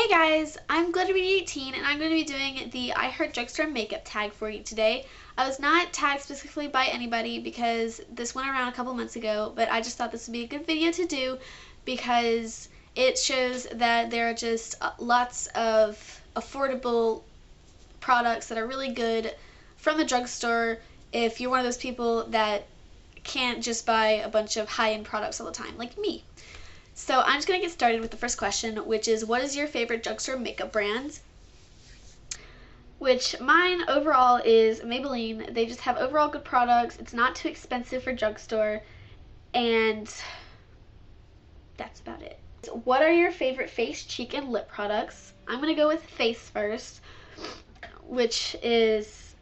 Guys, I'm Glitterbee18 and I'm going to be doing the I Heart Drugstore makeup tag for you today. I was not tagged specifically by anybody because this went around a couple months ago, but I just thought this would be a good video to do because it shows that there are just lots of affordable products that are really good from the drugstore if you're one of those people that can't just buy a bunch of high-end products all the time, like me. So I'm just going to get started with the first question, which is, what is your favorite drugstore makeup brand? Which mine overall is Maybelline. They just have overall good products. It's not too expensive for drugstore, and that's about it. What are your favorite face, cheek, and lip products? I'm going to go with face first, which is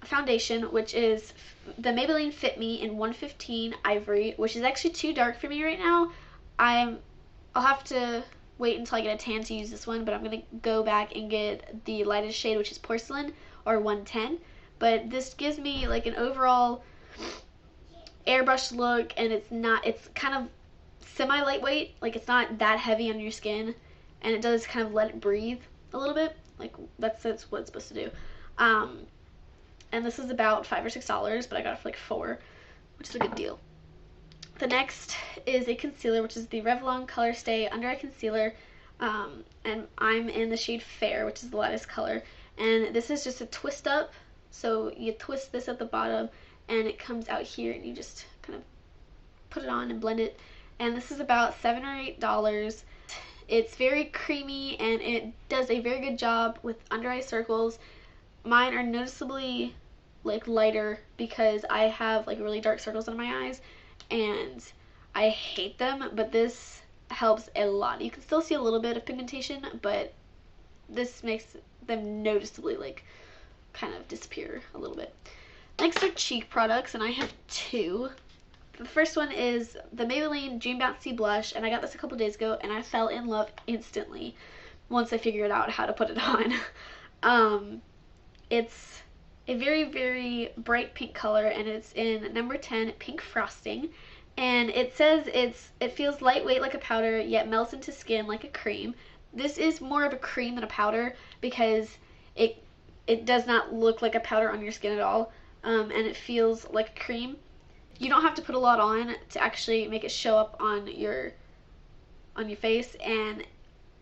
foundation, which is the Maybelline Fit Me in 115 Ivory, which is actually too dark for me right now. I'll have to wait until I get a tan to use this one, but I'm going to go back and get the lightest shade, which is Porcelain, or 110. But this gives me like an overall airbrush look, and it's kind of semi-lightweight. Like, it's not that heavy on your skin, and it does kind of let it breathe a little bit. Like, that's what it's supposed to do. And this is about $5 or $6, but I got it for like $4, which is a good deal. The next is a concealer, which is the Revlon Color Stay Under Eye Concealer, and I'm in the shade Fair, which is the lightest color, and this is just a twist up, so you twist this at the bottom, and it comes out here, and you just kind of put it on and blend it, and this is about $7 or $8. It's very creamy, and it does a very good job with under eye circles. Mine are noticeably like lighter because I have like really dark circles under my eyes, and I hate them, but this helps a lot. You can still see a little bit of pigmentation, but this makes them noticeably like kind of disappear a little bit. Next are cheek products, and I have two. The first one is the Maybelline Dream Bouncy Blush, and I got this a couple days ago, and I fell in love instantly once I figured out how to put it on. It's a very, very bright pink color, and it's in number 10 pink frosting, and it says it feels lightweight like a powder yet melts into skin like a cream. This is more of a cream than a powder because it does not look like a powder on your skin at all, and it feels like a cream. You don't have to put a lot on to actually make it show up on your face, and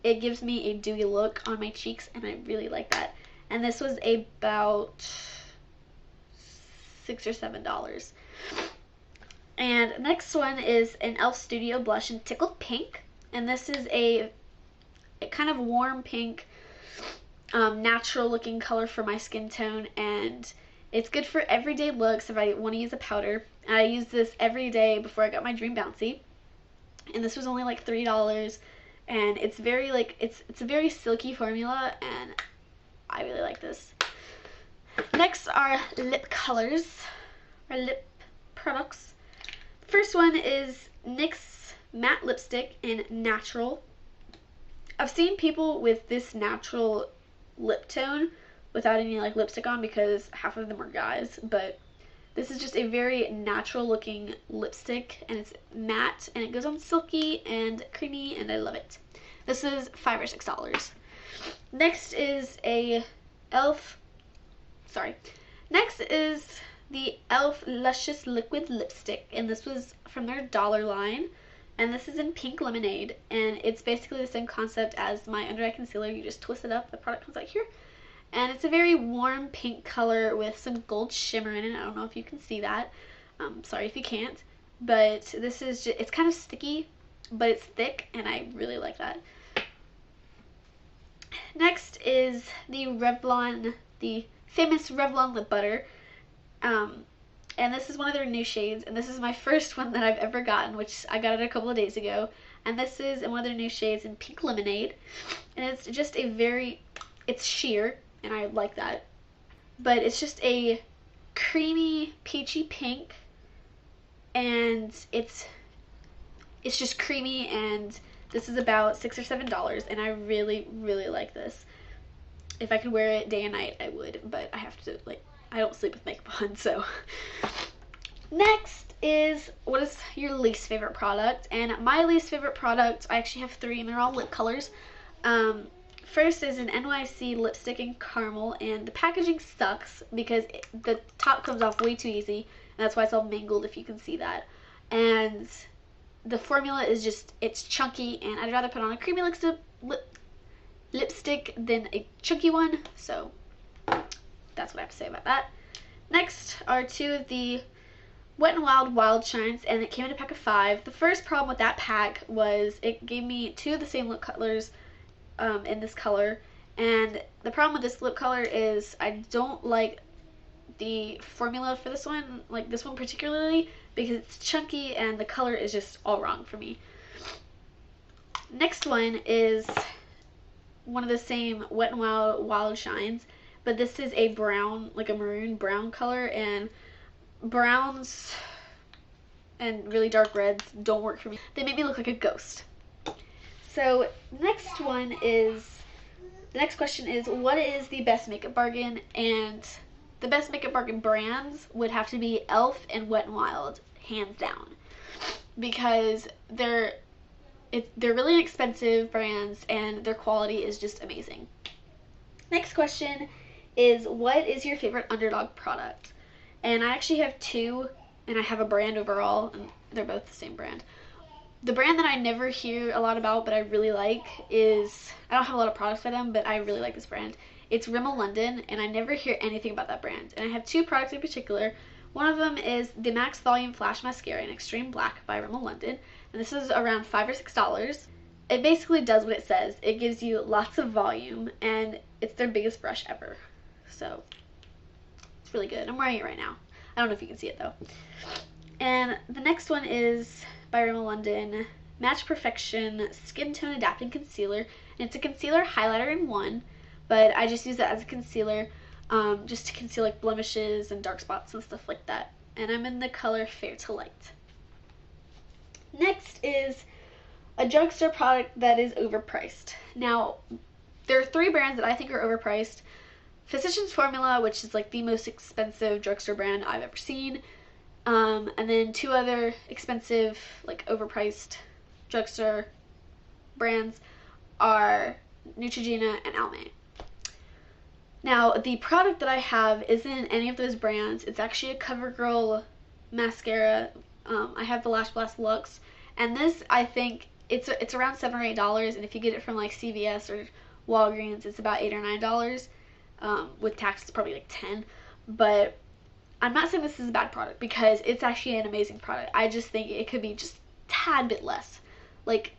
it gives me a dewy look on my cheeks, and I really like that. And this was about $6 or $7. And next one is an e.l.f. Studio Blush in Tickled Pink, and this is a kind of warm pink, natural looking color for my skin tone, and it's good for everyday looks if I want to use a powder. And I use this every day before I got my Dream Bouncy, and this was only like $3, and it's very like it's a very silky formula, and I really like this. Next are lip colors, or lip products. The first one is NYX Matte Lipstick in Natural. I've seen people with this natural lip tone without any like lipstick on because half of them are guys, but this is just a very natural looking lipstick, and it's matte, and it goes on silky and creamy, and I love it. This is $5 or $6. Next is Next is the e.l.f. Luscious Liquid Lipstick, and this was from their dollar line, and this is in Pink Lemonade, and it's basically the same concept as my under eye concealer. You just twist it up, the product comes out here, and it's a very warm pink color with some gold shimmer in it. I don't know if you can see that. Sorry if you can't, but this is just, it's kind of sticky, but it's thick, and I really like that. Next is the famous Revlon Lip Butter, and this is one of their new shades, and this is my first one that I've ever gotten, which I got it a couple of days ago, and this is in one of their new shades in Pink Lemonade, and it's just it's sheer, and I like that, but it's just a creamy peachy pink, and it's just creamy, and this is about $6 or $7, and I really, really like this. If I could wear it day and night, I would, but I have to, like, I don't sleep with makeup on, so. Next is, what is your least favorite product? And my least favorite product, I actually have three, and they're all lip colors. First is an NYC lipstick in caramel, and the packaging sucks because the top comes off way too easy, and that's why it's all mangled, if you can see that. And the formula is just, it's chunky, and I'd rather put on a creamy lipstick than a chunky one, so that's what I have to say about that. Next are two of the Wet n Wild Wild Shines, and it came in a pack of 5. The first problem with that pack was it gave me 2 of the same lip colors in this color, and the problem with this lip color is I don't like the formula for this one, like this one particularly, because it's chunky and the color is just all wrong for me. Next one is one of the same Wet n Wild Wild Shines, but this is a brown, like a maroon brown color, and browns and really dark reds don't work for me. They make me look like a ghost. So the next question is, what is the best makeup bargain? And the best makeup bargain brands would have to be e.l.f. and Wet n Wild, hands down, because they're really inexpensive brands and their quality is just amazing. Next question is, what is your favorite Underdog product? And I actually have 2, and I have a brand overall, and they're both the same brand. The brand that I never hear a lot about but I really like is, I don't have a lot of products by them, but I really like this brand. It's Rimmel London, and I never hear anything about that brand. And I have 2 products in particular. One of them is the Max Volume Flash Mascara in Extreme Black by Rimmel London, and this is around $5 or $6. It basically does what it says. It gives you lots of volume, and it's their biggest brush ever. So it's really good. I'm wearing it right now. I don't know if you can see it though. And the next one is by Rimmel London, Match Perfection Skin Tone Adapting Concealer. And it's a concealer highlighter in one, but I just use it as a concealer just to conceal like blemishes and dark spots and stuff like that. And I'm in the color Fair to Light. Next is a drugstore product that is overpriced. Now, there are 3 brands that I think are overpriced. Physicians Formula, which is like the most expensive drugstore brand I've ever seen. And then 2 other expensive, like overpriced drugstore brands are Neutrogena and Almay. Now, the product that I have isn't any of those brands. It's actually a CoverGirl mascara. I have the Lash Blast Luxe, and this, I think, it's around $7 or $8, and if you get it from like CVS or Walgreens, it's about $8 or $9. With tax, it's probably like 10. But I'm not saying this is a bad product, because it's actually an amazing product. I just think it could be just a tad bit less, like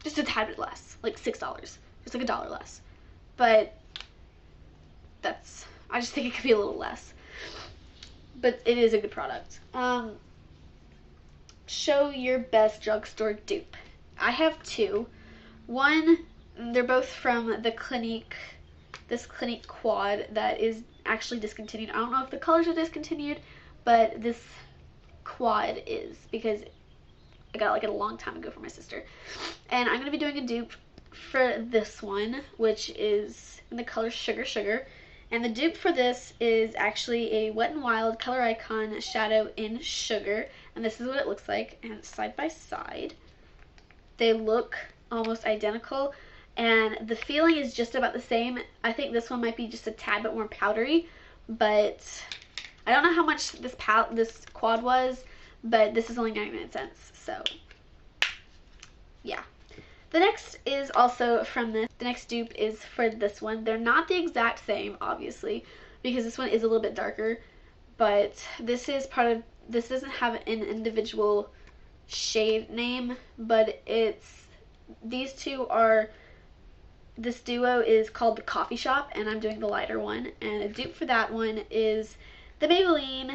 just a tad bit less, like $6, just like $1 less. But I just think it could be a little less. But it is a good product. Show your best drugstore dupe. I have 2. One, they're both from the Clinique, this Clinique Quad that is actually discontinued. I don't know if the colors are discontinued, but this Quad is, because I got it a long time ago for my sister. And I'm going to be doing a dupe for this one, which is in the color Sugar Sugar. And the dupe for this is actually a Wet n Wild Color Icon Shadow in Sugar. And this is what it looks like, and side by side. They look almost identical, and the feeling is just about the same. I think this one might be just a tad bit more powdery, but I don't know how much this quad was, but this is only 99 cents, so yeah. The next is also from this. The next dupe is for this one. They're not the exact same, obviously, because this one is a little bit darker, but this is this doesn't have an individual shade name, but these 2 are, this duo is called the Coffee Shop, and I'm doing the lighter one. And a dupe for that one is the Maybelline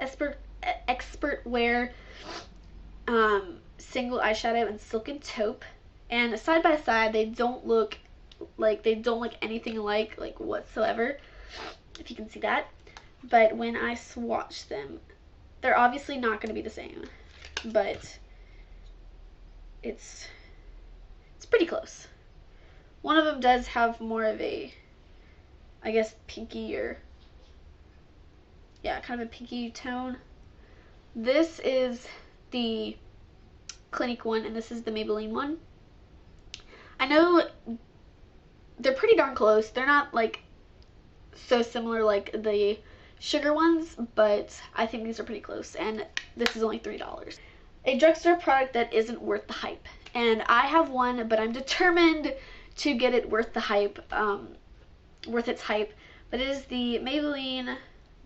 Expert Wear Single Eyeshadow in Silken Taupe. And side by side, they don't look anything alike, like whatsoever, if you can see that. But when I swatch them, they're obviously not going to be the same, but it's pretty close. One of them does have more of a, I guess, pinky, or yeah, kind of a pinky tone. This is the Clinique one, and this is the Maybelline one. I know they're pretty darn close. They're not like so similar like the sugar ones, but I think these are pretty close, and this is only $3. A drugstore product that isn't worth the hype. And I have one, but I'm determined to get it worth the hype, worth its hype. But it is the Maybelline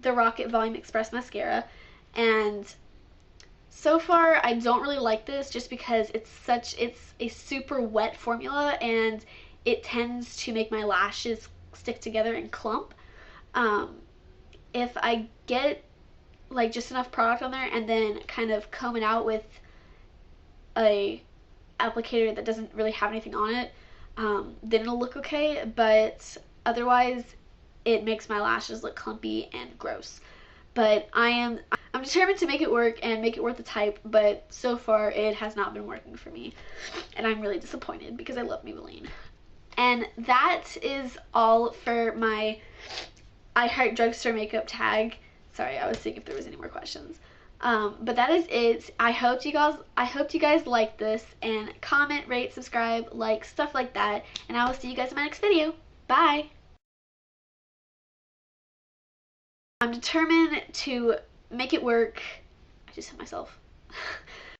The Rocket Volume Express Mascara. And so far, I don't really like this just because it's a super wet formula, and it tends to make my lashes stick together and clump. Um, if I get like just enough product on there and then kind of comb it out with a applicator that doesn't really have anything on it, then it'll look okay. But otherwise, it makes my lashes look clumpy and gross. But I'm determined to make it work and make it worth the hype, but so far it has not been working for me, and I'm really disappointed because I love Maybelline. And that is all for my I Heart Drugstore makeup tag. Sorry, I was seeing if there was any more questions. But that is it. I hope you guys like this, and comment, rate, subscribe, like, stuff like that. And I will see you guys in my next video. Bye! I'm determined to make it work. I just hit myself.